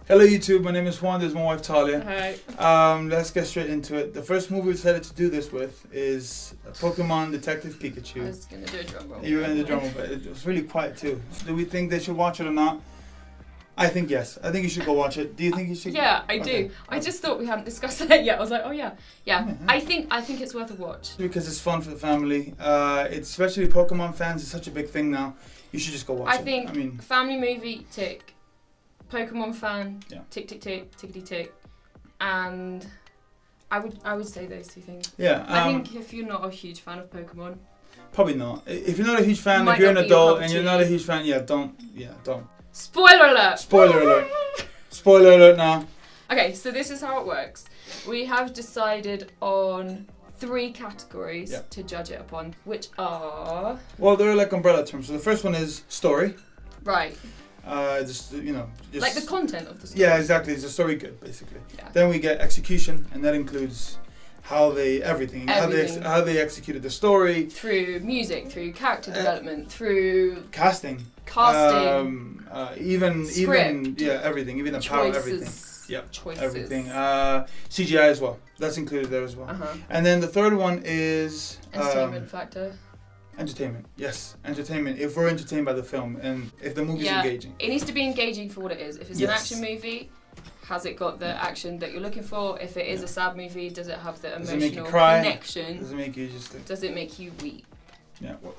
Hello YouTube, my name is Juan, this is my wife Talia. Hi. Let's get straight into it. The first movie we decided to do this with is Pokemon Detective Pikachu. I was going to do a drum roll. You were going to do a drum roll, but it was really quiet too. Do we think they should watch it or not? I think yes. I think you should go watch it. Do you think you should? Yeah, I do. I just thought we hadn't discussed that yet. I was like, oh yeah. Yeah. I think it's worth a watch. Because it's fun for the family. It's especially Pokemon fans, it's such a big thing now. You should just go watch it. I mean, family movie, tick. Pokemon fan, yeah. Tick, tick, tick, tickety tick. And I would say those two things. Yeah. I think if you're not a huge fan of Pokemon. Probably not. If you're not a huge fan, if you're an adult and you're not a huge fan, don't. Spoiler alert! Spoiler alert. Spoiler alert now. Okay, so this is how it works. We have decided on 3 categories to judge it upon, which are... Well, they're like umbrella terms. So the first one is story. Right. Just like the content of the story. Yeah, exactly. Is the story good, basically? Yeah. Then we get execution, and that includes how they how they executed the story through music, through character development, through casting, even everything, even the power of everything. Yeah, choices. Everything. CGI as well. That's included there as well. And then the third one is entertainment factor. Entertainment, yes, entertainment. If we're entertained by the film and if the movie's engaging, it needs to be engaging for what it is. If it's an action movie, has it got the action that you're looking for? If it is a sad movie, does it have the emotional connection? Does it make you just? Does it make you weep? Yeah. Well,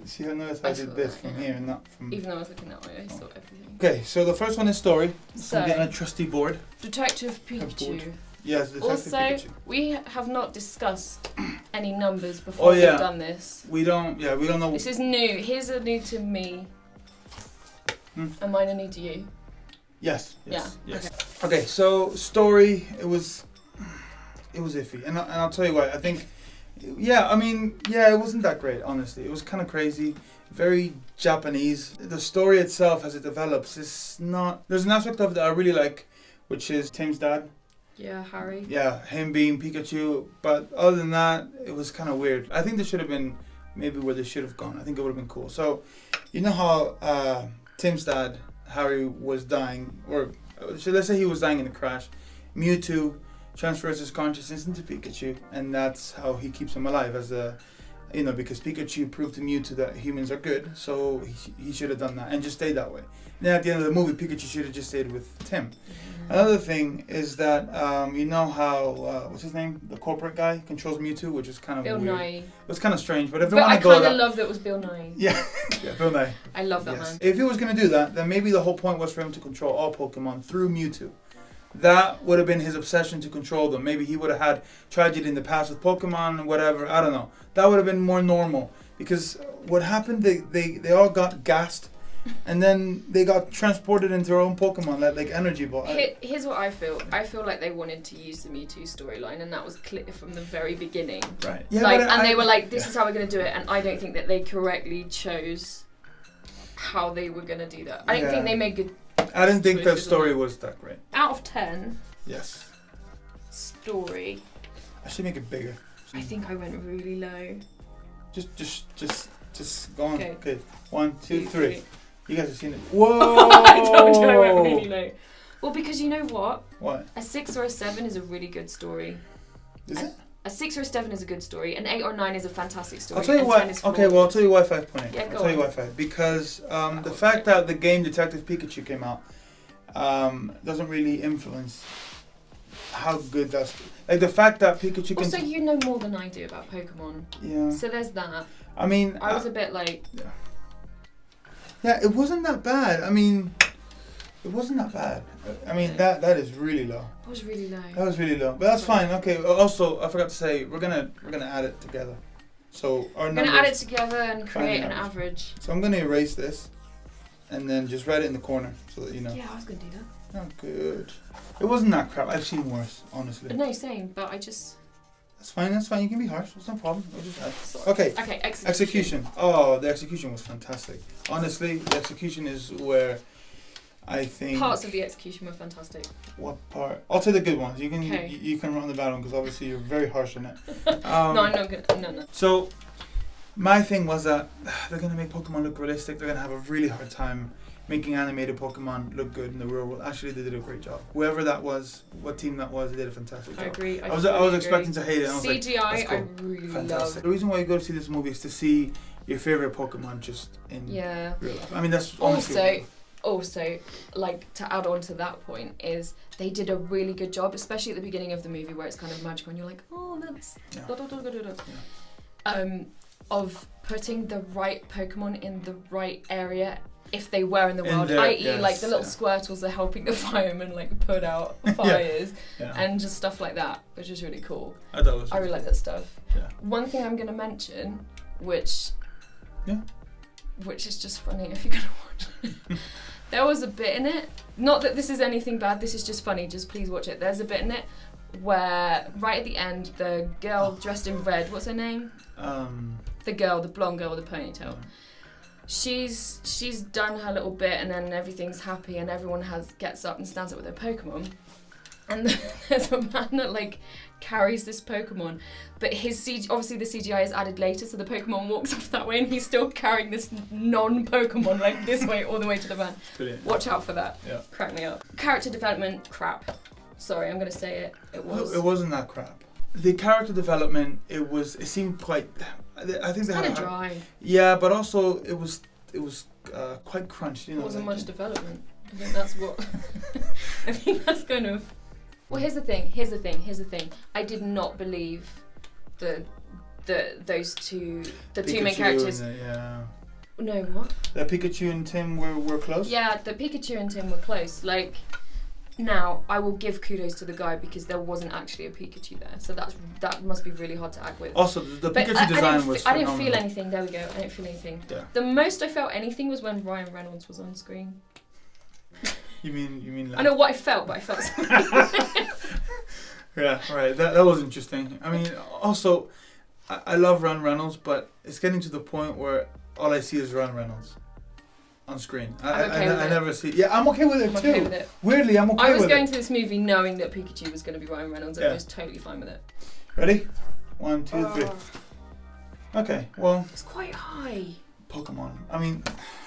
see, I noticed I did this from here and not from. Even though I was looking that way, I saw everything. Okay, so the first one is story. So I'm getting a trusty board. Detective Pikachu. Yes, Detective Pikachu. We have not discussed any numbers before we've done this. We don't know. This is new. His are new to me. And mine are new to you. Yes. Okay, so story, it was iffy. And I'll tell you why. I think, it wasn't that great, honestly. It was kind of crazy. Very Japanese. The story itself, as it develops, is not... There's an aspect of it that I really like, which is Tim's dad. Yeah, Harry. Yeah, him being Pikachu. But other than that, it was kind of weird. I think there should have been maybe where they should have gone. I think it would have been cool. So, you know how Tim's dad, Harry, was dying, or let's say he was dying in a crash. Mewtwo transfers his consciousness into Pikachu, and that's how he keeps him alive as a... because Pikachu proved to Mewtwo that humans are good, so he should have done that and just stayed that way. And then at the end of the movie, Pikachu should have just stayed with Tim. Another thing is that, how, what's his name? The corporate guy controls Mewtwo, which is kind of weird. Bill Nye. It was kind of strange, but if they want to go I kind of love that it was Bill Nye. Yeah, Bill Nye. I love that man. If he was going to do that, then maybe the whole point was for him to control all Pokemon through Mewtwo. That would have been his obsession, to control them. Maybe he would have had tragedy in the past with Pokemon and whatever. I don't know. That would have been more normal. Because what happened, they all got gassed. And then they got transported into their own Pokemon, like energy ball. Here's what I feel. I feel like they wanted to use the Mewtwo storyline, and that was clear from the very beginning. Right. Yeah. They were like, "This is how we're going to do it," and I don't think that they correctly chose how they were going to do that. I don't think they made good. I didn't think the story was that great. Out of 10. Yes. Story. I should make it bigger. I think I went really low. Just go on. Okay. 1, 2, 3. You guys have seen it. Whoa! I told you I went really low. Well, because you know what? What? A 6 or a 7 is a really good story. Is it? A 6 or a 7 is a good story. An 8 or 9 is a fantastic story. I'll tell you why. Okay, well, I'll tell you why 5.8. Yeah, I'll tell you why 5. Because the fact that the game Detective Pikachu came out doesn't really influence how good that's... Like, the fact that Pikachu can... Also, you know more than I do about Pokemon. Yeah. So there's that. I mean... I was a bit like... Yeah, it wasn't that bad. I mean, it wasn't that bad. I mean, that is really low. It was really low. That was really low, but that's fine. Okay. Also, I forgot to say we're gonna add it together. So our numbers. We're gonna add it together and create an average. So I'm gonna erase this, and then just write it in the corner so that you know. Yeah, I was gonna do that. Oh, good. It wasn't that crap. I've seen worse, honestly. No, same. But I just. That's fine. You can be harsh. It's no problem. We'll just add. Okay. Okay. Execution. Oh, the execution was fantastic. Honestly, the execution is where I think parts of the execution were fantastic. What part? I'll take the good ones. You can you can run the bad one because obviously you're very harsh on it. No, I'm not good. No. So My thing was that they're gonna make Pokemon look realistic. They're gonna have a really hard time making animated Pokemon look good in the real world. Actually, they did a great job. Whoever that was, what team that was, they did a fantastic job. I agree. I was expecting to hate it. And I was CGI, like, cool. I really Fantastic. love. The reason why you go to see this movie is to see your favorite Pokemon just in real life. I mean, that's Also, like, to add on to that point is they did a really good job, especially at the beginning of the movie where it's kind of magical and you're like, oh, that's of putting the right Pokemon in the right area if they were in the world, i.e. like the little Squirtles are helping the firemen like put out fires and just stuff like that, which is really cool. I really like that stuff. Yeah. One thing I'm going to mention, which is just funny if you're going to watch it. There was a bit in it, not that this is anything bad, this is just funny, just please watch it. There's a bit in it where right at the end, the girl dressed in red, what's her name? The blonde girl with the ponytail. She's done her little bit and then everything's happy and everyone gets up and stands up with their Pokemon. And there's a man that like carries this Pokemon, but obviously the CGI is added later, so the Pokemon walks off that way and he's still carrying this non-Pokemon like this way all the way to the van. Brilliant. Watch out for that. Yeah. Crack me up. Character development, crap. Sorry, I'm gonna say it. It wasn't that crap. The character development, it seemed quite. I think it's kind of dry. Yeah, but also it was quite crunched. There wasn't much development. I think that's what. I think that's kind of. Well, here's the thing. I did not believe those two main characters. No, what? That Pikachu and Tim were close? Yeah, the Pikachu and Tim were close. Like, now, I will give kudos to the guy because there wasn't actually a Pikachu there. So that must be really hard to act with. Also, the Pikachu design was phenomenal. I didn't feel anything. There we go. I didn't feel anything. Yeah. The most I felt anything was when Ryan Reynolds was on screen. You mean like... I know what I felt, but I felt something. Yeah, right. That was interesting. I mean, also, I love Ryan Reynolds, but it's getting to the point where all I see is Ryan Reynolds on screen. I never see... Yeah, I'm okay with it too. Okay with it. Weirdly, I'm okay with it. I was going to this movie knowing that Pikachu was going to be Ryan Reynolds, and I was totally fine with it. Ready? 1, 2, 3. Okay, well... It's quite high. Pokemon. I mean...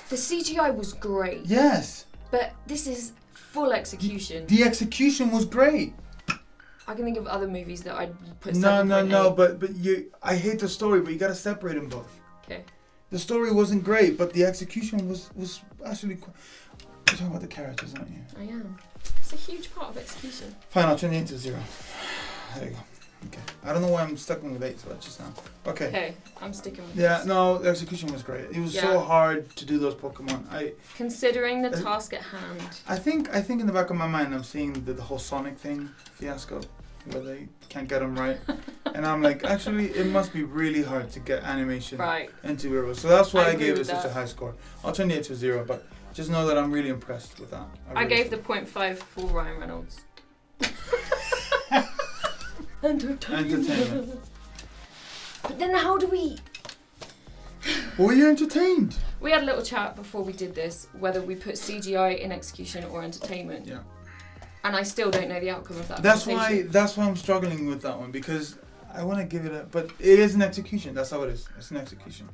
The CGI was great. Yes. But this is full execution. The execution was great. I can think of other movies that I'd put. No. But I hate the story, but you gotta separate them both. Okay. The story wasn't great, but the execution was actually. You're talking about the characters, aren't you? I am. It's a huge part of execution. Fine, I'll turn it into 0. There you go. Okay. I don't know why I'm stuck with 8, so that's just now. Okay. Okay, I'm sticking with this. this. No, the execution was great. It was so hard to do those Pokemon. Considering the task at hand. I think in the back of my mind I'm seeing the whole Sonic thing fiasco, where they can't get them right, and I'm like, actually, it must be really hard to get animation into real. So that's why I gave it such a high score. I'll turn it to 0, but just know that I'm really impressed with that. I gave the 0.5 for Ryan Reynolds. Entertainment. But then how do we... Were you entertained? We had a little chat before we did this, whether we put CGI in execution or entertainment. Yeah. And I still don't know the outcome of that. That's why I'm struggling with that one, because I want to give it but it is an execution. That's how it is. It's an execution.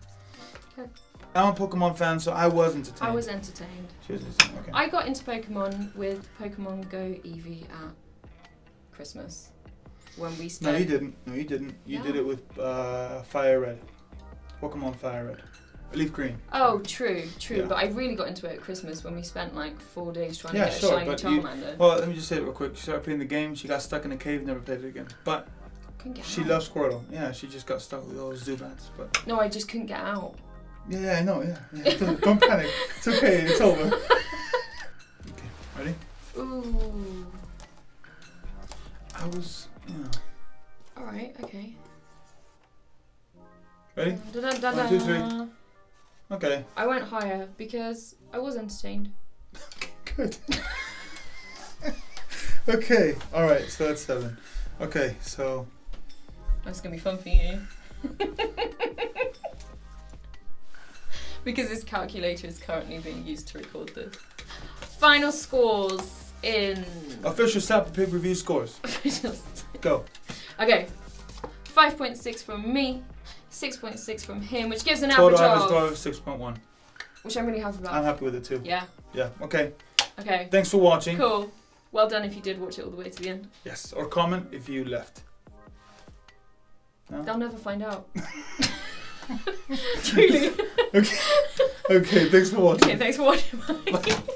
Okay. I'm a Pokemon fan, so I was entertained. I was entertained. She was entertained. Okay. I got into Pokemon with Pokemon Go Eevee at Christmas. When we spent... No, you didn't. You did it with Fire Red. Pokemon Fire Red. Leaf Green. Oh, true. Yeah. But I really got into it at Christmas when we spent like 4 days trying to get a shiny Charmander. Well, let me just say it real quick. She started playing the game, she got stuck in a cave, never played it again. But she loves Squirtle. Yeah, she just got stuck with all those Zubats. But no, I just couldn't get out. Yeah, I know, yeah. Don't panic. It's okay, it's over. Okay, ready? Ooh. I was... Yeah. Alright, okay. Ready? 1, 2, 3. Okay. I went higher because I was entertained. Good. Okay, alright, so that's 7. Okay, so... That's going to be fun for you. Because this calculator is currently being used to record this. Final scores in... Official Slap Pig review scores. Go. Okay. 5.6 from me, 6.6 from him, which gives an Total average score of... of 6.1. Which I'm really happy about. I'm happy with it too. Yeah. Yeah, okay. Okay. Thanks for watching. Cool. Well done if you did watch it all the way to the end. Yes, or comment if you left. No? They'll never find out. Truly. Okay, thanks for watching. Okay, thanks for watching. Bye. Bye.